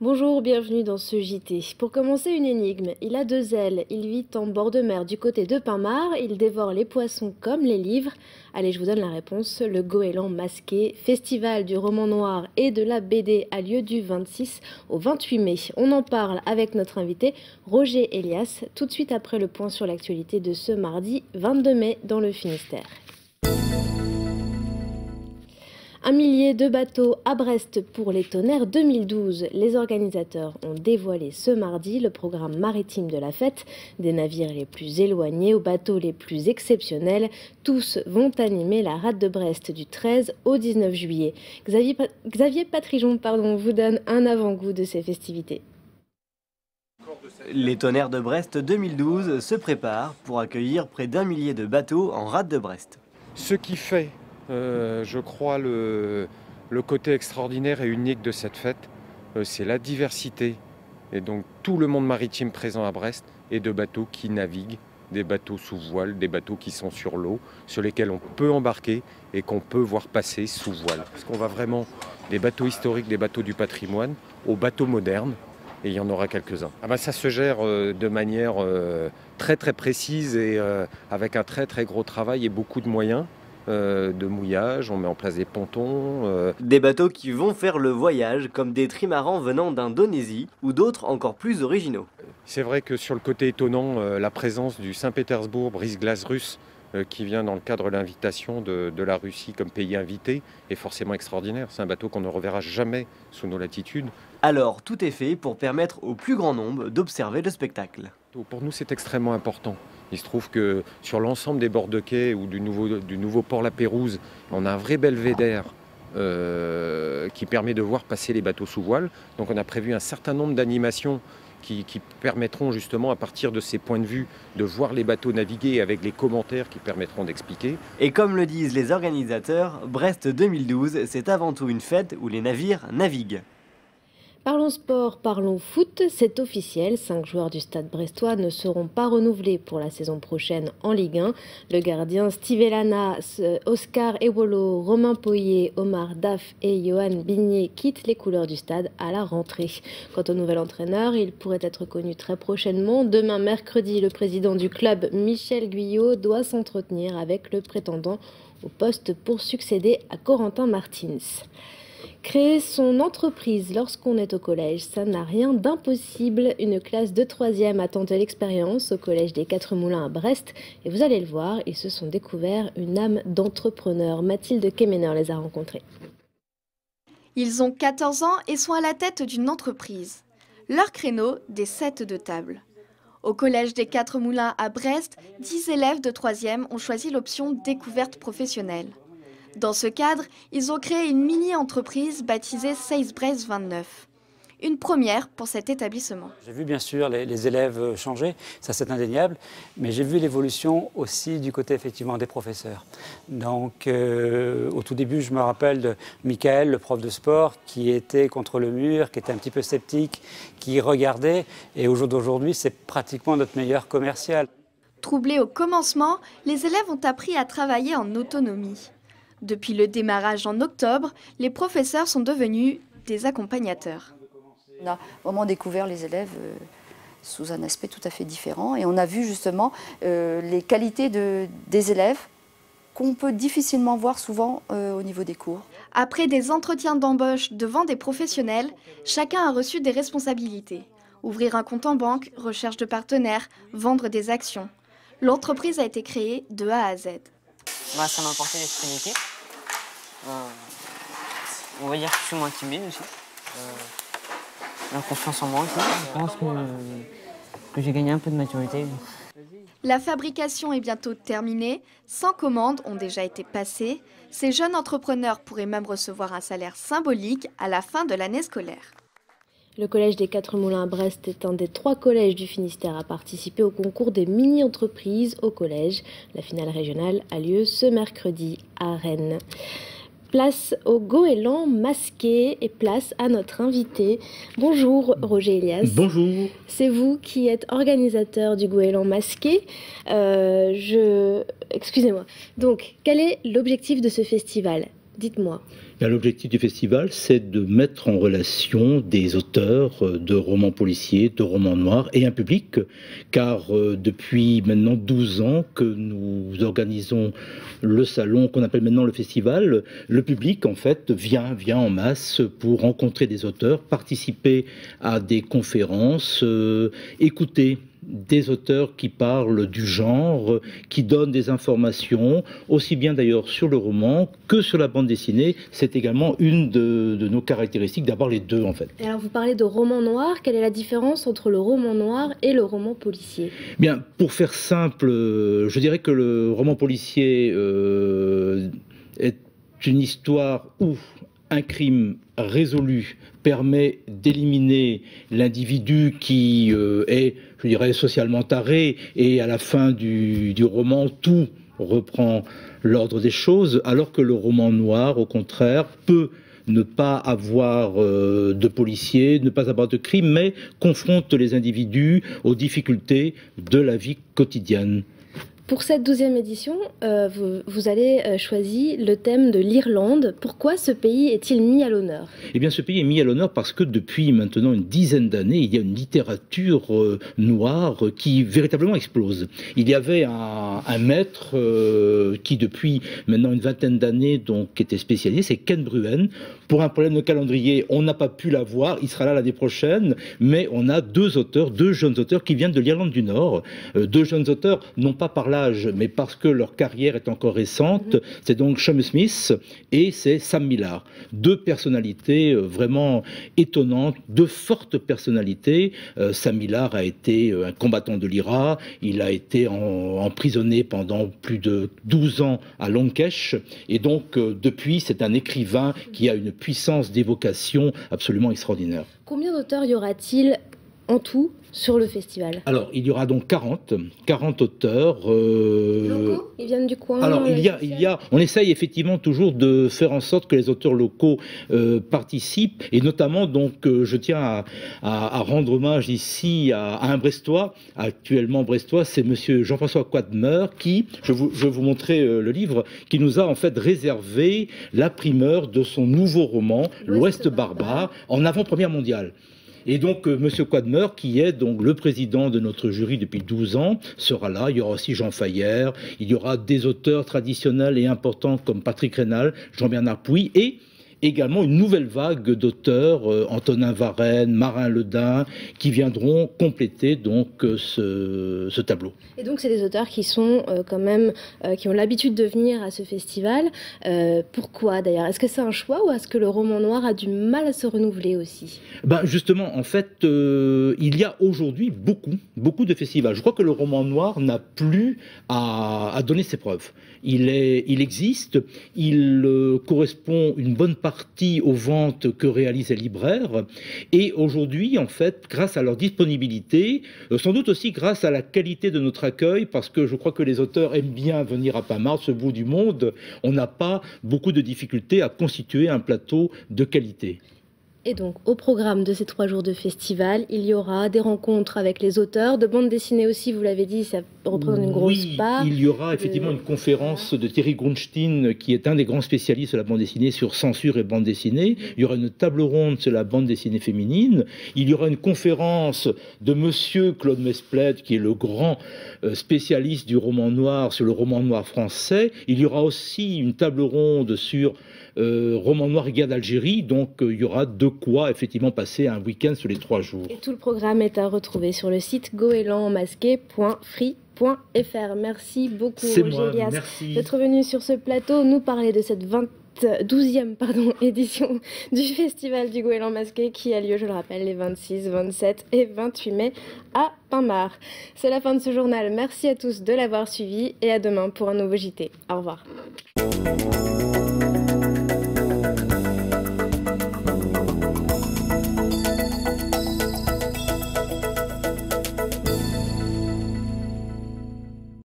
Bonjour, bienvenue dans ce JT. Pour commencer, une énigme. Il a deux ailes, il vit en bord de mer du côté de Pinmar, il dévore les poissons comme les livres. Allez, je vous donne la réponse. Le Goéland masqué, festival du roman noir et de la BD a lieu du 26 au 28 mai. On en parle avec notre invité Roger Elias, tout de suite après le point sur l'actualité de ce mardi 22 mai dans le Finistère. 1 millier de bateaux à Brest pour les Tonnerres 2012. Les organisateurs ont dévoilé ce mardi le programme maritime de la fête. Des navires les plus éloignés aux bateaux les plus exceptionnels. Tous vont animer la rade de Brest du 13 au 19 juillet. Xavier Patrijon vous donne un avant-goût de ces festivités. Les Tonnerres de Brest 2012 se préparent pour accueillir près d'1 millier de bateaux en rade de Brest. Ce qui fait, je crois, le côté extraordinaire et unique de cette fête, c'est la diversité. Et donc tout le monde maritime présent à Brest et de bateaux qui naviguent, des bateaux sous voile, des bateaux qui sont sur l'eau, sur lesquels on peut embarquer et qu'on peut voir passer sous voile. Parce qu'on va vraiment des bateaux historiques, des bateaux du patrimoine, aux bateaux modernes. Et il y en aura quelques-uns. Ça se gère de manière très très précise et avec un très très gros travail et beaucoup de moyens de mouillage. On met en place des pontons. Des bateaux qui vont faire le voyage, comme des trimarans venant d'Indonésie ou d'autres encore plus originaux. C'est vrai que sur le côté étonnant, la présence du Saint-Pétersbourg brise-glace russe qui vient dans le cadre de l'invitation de la Russie comme pays invité est forcément extraordinaire. C'est un bateau qu'on ne reverra jamais sous nos latitudes. Alors, tout est fait pour permettre au plus grand nombre d'observer le spectacle. Pour nous, c'est extrêmement important. Il se trouve que sur l'ensemble des bords de quai ou du nouveau port La Pérouse, on a un vrai belvédère qui permet de voir passer les bateaux sous voile. Donc on a prévu un certain nombre d'animations qui permettront justement à partir de ces points de vue de voir les bateaux naviguer avec les commentaires qui permettront d'expliquer. Et comme le disent les organisateurs, Brest 2012, c'est avant tout une fête où les navires naviguent. Parlons sport, parlons foot, c'est officiel. 5 joueurs du stade brestois ne seront pas renouvelés pour la saison prochaine en Ligue 1. Le gardien Steve Elana, Oscar Ewolo, Romain Poyer, Omar Daf et Johan Bigné quittent les couleurs du stade à la rentrée. Quant au nouvel entraîneur, il pourrait être connu très prochainement. Demain mercredi, le président du club, Michel Guyot, doit s'entretenir avec le prétendant au poste pour succéder à Corentin Martins. Créer son entreprise lorsqu'on est au collège, ça n'a rien d'impossible. Une classe de 3e a tenté l'expérience au collège des Quatre Moulins à Brest. Et vous allez le voir, ils se sont découverts une âme d'entrepreneur. Mathilde Kemener les a rencontrés. Ils ont 14 ans et sont à la tête d'une entreprise. Leur créneau, des sets de table. Au collège des Quatre Moulins à Brest, 10 élèves de 3e ont choisi l'option découverte professionnelle. Dans ce cadre, ils ont créé une mini-entreprise baptisée Sales Brest 29. Une première pour cet établissement. J'ai vu bien sûr les élèves changer, ça c'est indéniable, mais j'ai vu l'évolution aussi du côté effectivement des professeurs. Donc au tout début, je me rappelle de Michael, le prof de sport, qui était contre le mur, qui était un petit peu sceptique, qui regardait, et au jour d'aujourd'hui, c'est pratiquement notre meilleur commercial. Troublés au commencement, les élèves ont appris à travailler en autonomie. Depuis le démarrage en octobre, les professeurs sont devenus des accompagnateurs. On a vraiment découvert les élèves sous un aspect tout à fait différent et on a vu justement les qualités des élèves qu'on peut difficilement voir souvent au niveau des cours. Après des entretiens d'embauche devant des professionnels, chacun a reçu des responsabilités. Ouvrir un compte en banque, recherche de partenaires, vendre des actions. L'entreprise a été créée de A à Z. Ça m'a apporté l'esprit d'équipe. On va dire que je suis moins timide aussi. La confiance en moi aussi. Je pense que j'ai gagné un peu de maturité. La fabrication est bientôt terminée. 100 commandes ont déjà été passées. Ces jeunes entrepreneurs pourraient même recevoir un salaire symbolique à la fin de l'année scolaire. Le collège des Quatre Moulins à Brest est un des 3 collèges du Finistère à participer au concours des mini-entreprises au collège. La finale régionale a lieu ce mercredi à Rennes. Place au goéland masqué et place à notre invité. Bonjour Roger Elias. Bonjour. C'est vous qui êtes organisateur du goéland masqué. Excusez-moi. Donc, quel est l'objectif de ce festival ? Dites-moi. L'objectif du festival, c'est de mettre en relation des auteurs de romans policiers, de romans noirs et un public, car depuis maintenant 12 ans que nous organisons le salon qu'on appelle maintenant le festival, le public en fait vient en masse pour rencontrer des auteurs, participer à des conférences, écouter des auteurs qui parlent du genre, qui donnent des informations, aussi bien d'ailleurs sur le roman que sur la bande dessinée. C'est également une de nos caractéristiques, d'avoir les deux en fait. Et alors vous parlez de roman noir, quelle est la différence entre le roman noir et le roman policier? Bien, pour faire simple, je dirais que le roman policier est une histoire où un crime résolu permet d'éliminer l'individu qui est, je dirais, socialement taré, et à la fin du roman, tout reprend l'ordre des choses, alors que le roman noir, au contraire, peut ne pas avoir de policiers, ne pas avoir de crime, mais confronte les individus aux difficultés de la vie quotidienne. Pour cette 12e édition, vous avez choisi le thème de l'Irlande. Pourquoi ce pays est-il mis à l'honneur? Eh bien, ce pays est mis à l'honneur parce que depuis maintenant une dizaine d'années, il y a une littérature noire qui véritablement explose. Il y avait un maître qui, depuis maintenant une vingtaine d'années, donc était spécialisé, c'est Ken Bruen. Pour un problème de calendrier, on n'a pas pu l'avoir, il sera là l'année prochaine, mais on a deux jeunes auteurs qui viennent de l'Irlande du Nord. Deux jeunes auteurs, non pas par l'âge, mais parce que leur carrière est encore récente. C'est donc Seamus Smith et c'est Sam Millar. Deux personnalités vraiment étonnantes, deux fortes personnalités. Sam Millar a été un combattant de l'IRA, il a été emprisonné pendant plus de 12 ans à Longkesh, et donc depuis, c'est un écrivain qui a une puissance d'évocation absolument extraordinaire. Combien d'auteurs y aura-t-il en tout sur le festival? Alors, il y aura donc 40 auteurs. Locaux? Ils viennent du coin? Alors, on essaye effectivement toujours de faire en sorte que les auteurs locaux participent, et notamment, donc, je tiens à rendre hommage ici à un Brestois, actuellement Brestois, c'est monsieur Jean-François Quadmer, qui, je vais vous montrer le livre, qui nous a en fait réservé la primeur de son nouveau roman, L'Ouest barbare, en avant-première mondiale. Et donc, M. Quadmer, qui est donc le président de notre jury depuis 12 ans, sera là. Il y aura aussi Jean Fayer, il y aura des auteurs traditionnels et importants comme Patrick Rénal, Jean-Bernard Pouy, et également une nouvelle vague d'auteurs, Antonin Varenne, Marin Ledin, qui viendront compléter donc ce tableau. Et donc c'est des auteurs qui sont quand même, qui ont l'habitude de venir à ce festival. Pourquoi d'ailleurs? Est-ce que c'est un choix, ou est-ce que le roman noir a du mal à se renouveler aussi? Ben justement, en fait, il y a aujourd'hui beaucoup de festivals. Je crois que le roman noir n'a plus à donner ses preuves. Il existe, il correspond une bonne partie aux ventes que réalisent les libraires, et aujourd'hui, en fait, grâce à leur disponibilité, sans doute aussi grâce à la qualité de notre accueil, parce que je crois que les auteurs aiment bien venir à Pamart, ce bout du monde, on n'a pas beaucoup de difficultés à constituer un plateau de qualité. Et donc, au programme de ces 3 jours de festival, il y aura des rencontres avec les auteurs, de bande dessinée aussi, vous l'avez dit, ça représente une grosse part. Il y aura effectivement une conférence de Thierry Grunstein, qui est un des grands spécialistes de la bande dessinée, sur censure et bande dessinée. Il y aura une table ronde sur la bande dessinée féminine. Il y aura une conférence de monsieur Claude Mesplède, qui est le grand spécialiste du roman noir, sur le roman noir français. Il y aura aussi une table ronde sur roman noir et guerre d'Algérie, donc il y aura de quoi effectivement passer un week-end sur les 3 jours. Et tout le programme est à retrouver sur le site goélandmasqué.free.fr. Merci beaucoup, Gélias, d'être venu sur ce plateau nous parler de cette 12e édition du Festival du Goéland Masqué, qui a lieu, je le rappelle, les 26, 27 et 28 mai à Pamart. C'est la fin de ce journal. Merci à tous de l'avoir suivi, et à demain pour un nouveau JT. Au revoir.